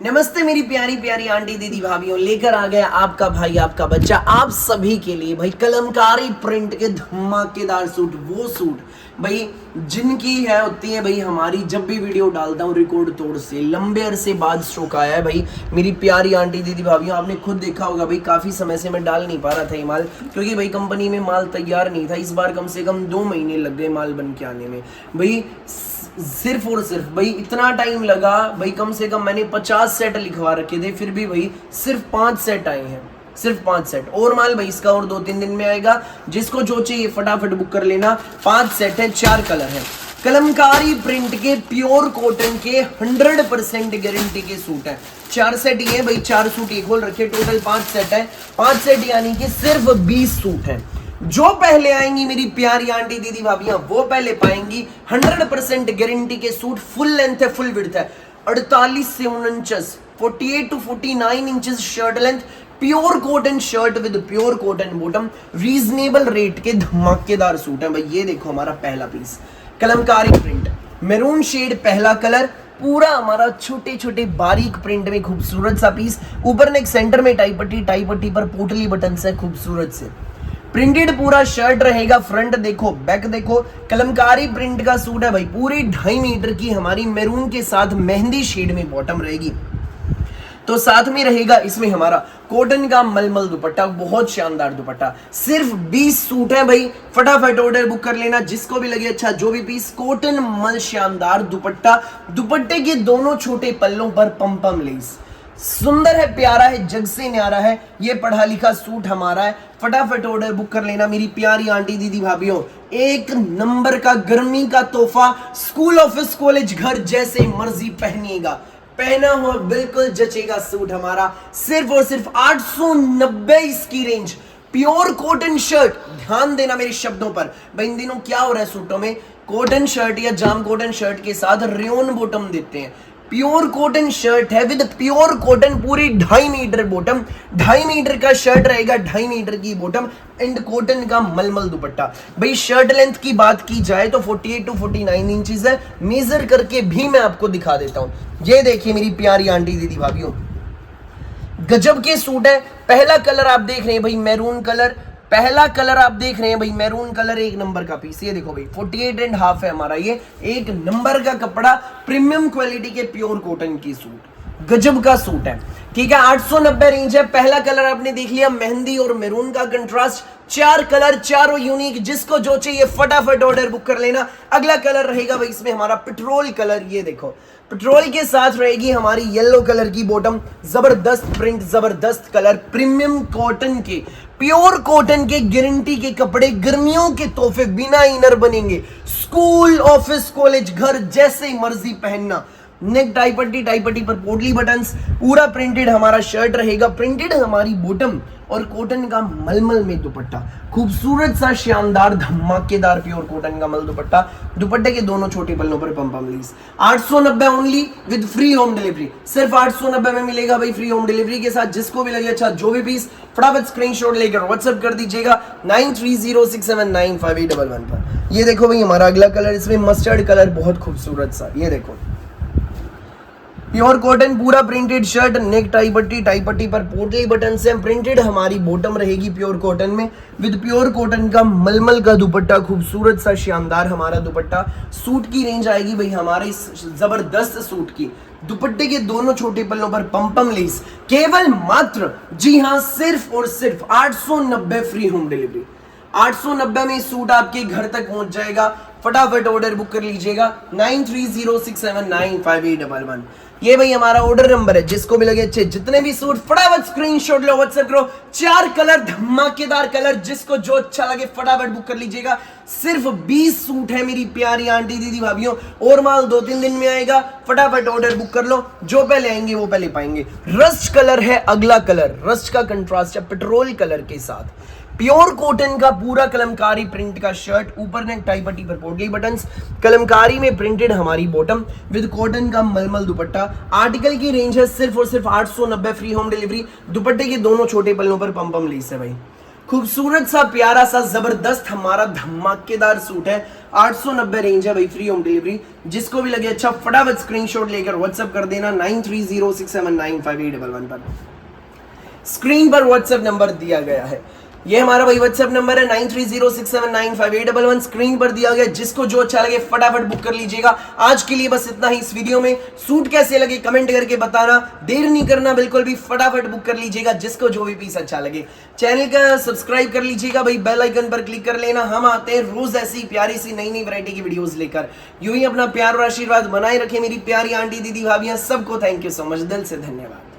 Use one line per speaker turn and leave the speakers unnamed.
नमस्ते मेरी प्यारी प्यारी आंटी दीदी भाभीयों, लेकर आ गया आपका भाई आपका बच्चा आप सभी के लिए भाई कलमकारी प्रिंट के धमाकेदार सूट। वो सूट भाई जिनकी है होती है भाई हमारी, जब भी वीडियो डालता हूँ रिकॉर्ड तोड़ से लंबे अरसे बाद स्टॉक आया है भाई। मेरी प्यारी आंटी दीदी भाभीयों, आपने खुद देखा होगा भाई, काफ़ी समय से मैं डाल नहीं पा रहा था ये माल, क्योंकि भाई कंपनी में माल तैयार नहीं था। इस बार कम से कम 2 महीने लग गए माल बन के आने में भाई। सिर्फ और सिर्फ भाई इतना टाइम लगा भाई, कम से कम मैंने 50 सेट लिखवा रखे थे, फिर भी भाई सिर्फ 5 सेट आए हैं, सिर्फ 5 सेट। और माल भाई इसका और 2-3 दिन में आएगा। जिसको जो चाहिए फटाफट बुक कर लेना। 5 सेट है, 4 कलर है, कलमकारी प्रिंट के प्योर कॉटन के 100% गारंटी के सूट है। 4 सेट ही है भाई, 4 सूट ये खोल रखे, टोटल 5 सेट है। 5 सेट यानी कि सिर्फ 20 सूट है। जो पहले आएंगी मेरी प्यारी आंटी दीदी भाभियां वो पहले पाएंगी 100% गारंटी के सूट। फुल लेंथ है, फुल विड्थ है, 48 से 49, 48 to 49 inches shirt length, pure cotton shirt with pure cotton bottom, reasonable rate के धमाकेदार सूट है भाई। ये देखो हमारा पहला piece, Kalamkari print, maroon shade पहला कलर, पूरा हमारा छोटे छोटे बारीक प्रिंट में खूबसूरत सा पीस। ऊपर नेक सेंटर में टाई पट्टी पर पोटली बटन से खूबसूरत से प्रिंटेड पूरा शर्ट रहेगा। फ्रंट देखो, बैक देखो, कलमकारी प्रिंट का सूट है भाई। पूरी 2.5 मीटर की हमारी मैरून के साथ मेहंदी शेड में बॉटम रहेगी। तो साथ में रहेगा इसमें हमारा कॉटन का मलमल दुपट्टा, बहुत शानदार दुपट्टा। सिर्फ 20 सूट है भाई, फटाफट ऑर्डर बुक कर लेना। जिसको भी लगे अच्छा, जो भी पीस, कॉटन मल शानदार दुपट्टा, दुपट्टे के दोनों छोटे पल्लों पर पम लेस, सुंदर है, प्यारा है, जग से न्यारा है। ये पढ़ा लिखा सूट हमारा है। फटाफट ऑर्डर बुक कर लेना मेरी प्यारी आंटी दीदी भाभीयों। एक नंबर का गर्मी का तोहफा, स्कूल ऑफिस कॉलेज घर जैसे मर्जी पहनिएगा, पहना हो बिल्कुल जचेगा सूट हमारा। सिर्फ और सिर्फ 890 इसकी रेंज। प्योर कॉटन शर्ट, ध्यान देना मेरे शब्दों पर भाई। इन दिनों क्या हो रहा है सूटों में, कॉटन शर्ट या जाम कॉटन शर्ट के साथ रेयन बॉटम देते हैं। प्योर कॉटन शर्ट है विद प्योर कॉटन, पूरी 2.5 मीटर बॉटम, 2.5 मीटर का शर्ट रहेगा, 2.5 मीटर की बॉटम एंड कॉटन का मलमल दुपट्टा भाई। शर्ट लेंथ की बात की जाए तो 48 to 49 इंचेस है। मेजर करके भी मैं आपको दिखा देता हूं। ये देखिए मेरी प्यारी आंटी दीदी भाभीयों, गजब के सूट है। पहला कलर आप देख रहे हैं भाई, मैरून कलर, पहला कलर आप देख रहे हैं भाई, मैरून कलर, एक नंबर का पीस। ये देखो भाई 48.5 है हमारा, ये एक नंबर का कपड़ा, प्रीमियम क्वालिटी के प्योर कॉटन की सूट, गजब का सूट है। ठीक है, 890 रेंज है। पहला कलर आपने देख लिया, मेहंदी और मैरून का कंट्रास्ट। 4 कलर, चारों यूनिक। जिसको जो चाहिए फटाफट ऑर्डर बुक कर लेना। अगला कलर रहेगा भाई इसमें हमारा पेट्रोल कलर। ये देखो पेट्रोल के साथ रहेगी हमारी येलो कलर की बॉटम। जबरदस्त प्रिंट, जबरदस्त कलर, प्रीमियम कॉटन के, प्योर कॉटन के गारंटी के कपड़े, गर्मियों के तोहफे, बिना इनर बनेंगे, स्कूल ऑफिस कॉलेज घर जैसे मर्जी पहनना। नेक टाई पट्टी पर पोटली बटन्स, पूरा प्रिंटेड हमारा शर्ट रहेगा, प्रिंटेड हमारी बॉटम और कॉटन का मलमल में दुपट्टा, खूबसूरत सा शानदार धमाकेदार प्योर कॉटन का मल दुपट्टा, दुपट्टे के दोनों छोटे पल्लों पर पम less. 890 only with free home delivery. सिर्फ 890 में मिलेगा भाई, फ्री होम डिलीवरी के साथ। जिसको भी लगे अच्छा, जो भी पीस, फटाफट स्क्रीनशॉट लेकर व्हाट्सएप कर दीजिएगा 9306795811 पर। ये देखो भाई हमारा अगला कलर, इसमें मस्टर्ड कलर, बहुत खूबसूरत सा। ये देखो प्योर कॉटन, पूरा प्रिंटेड शर्ट, नेक टाई पट्टी पर पोटली बटन से प्रिंटेड हमारी बॉटम रहेगी प्योर कॉटन में विद प्योर कॉटन का मलमल का दुपट्टा, खूबसूरत सा शानदार हमारा दुपट्टा। सूट की रेंज आएगी भाई हमारे इस जबरदस्त सूट की, दुपट्टे के दोनों छोटे पल्लों पर पम लेस, केवल मात्र, जी हाँ, सिर्फ और सिर्फ 890 फ्री होम डिलीवरी। 890 में सूट आपके घर तक पहुंच जाएगा। फटाफट ऑर्डर बुक कर लीजिएगा 9306795811। ये भाई हमारा ऑर्डर नंबर है। जिसको भी लगे अच्छे, जितने भी सूट, फटाफट स्क्रीनशॉट लो, व्हाट्सएप करो। 4 कलर, धमाकेदार कलर, जिसको जो अच्छा लगे फटाफट बुक कर लीजिएगा। सिर्फ 20 सूट है मेरी प्यारी आंटी दीदी भाभीयों, और माल 2-3 दिन में आएगा। फटाफट ऑर्डर बुक कर लो, जो पहले आएंगे वो पहले पाएंगे। रस्ट कलर है अगला कलर, रस्ट का कंट्रास्ट है पेट्रोल कलर के साथ। प्योर कॉटन का पूरा कलमकारी प्रिंट का शर्ट, ऊपर नेक टाई पट्टी पर पोटली बटन्स, कलमकारी में प्रिंटेड हमारी बॉटम विद कॉटन का मलमल दुपट्टा। आर्टिकल की रेंज है सिर्फ और सिर्फ 890, फ्री होम डिलीवरी। दुपट्टे के दोनों छोटे पल्लों पर पम लेस है भाई। खूबसूरत सा प्यारा सा जबरदस्त हमारा धमाकेदार सूट है। 890 रेंज है भाई, फ्री होम डिलीवरी। जिसको भी लगे अच्छा फटाफट स्क्रीनशॉट लेकर व्हाट्सएप कर देना 9306795811 पर। स्क्रीन पर व्हाट्सएप नंबर दिया गया है, ये हमारा भाई व्हाट्सएप नंबर है 9306795811 स्क्रीन पर दिया गया। जिसको जो अच्छा लगे फटाफट बुक कर लीजिएगा। आज के लिए बस इतना ही। इस वीडियो में सूट कैसे लगे कमेंट करके बताना, देर नहीं करना बिल्कुल भी, फटाफट बुक कर लीजिएगा जिसको जो भी पीस अच्छा लगे। चैनल का सब्सक्राइब कर लीजिएगा भाई, बेल आइकन पर क्लिक कर लेना। हम आते हैं रोज ऐसी प्यारी सी नई नई वैरायटी की वीडियोस लेकर। यूं ही अपना प्यार और आशीर्वाद बनाए रखे मेरी प्यारी आंटी दीदी भाभियां, सबको थैंक यू सो मच, दिल से धन्यवाद।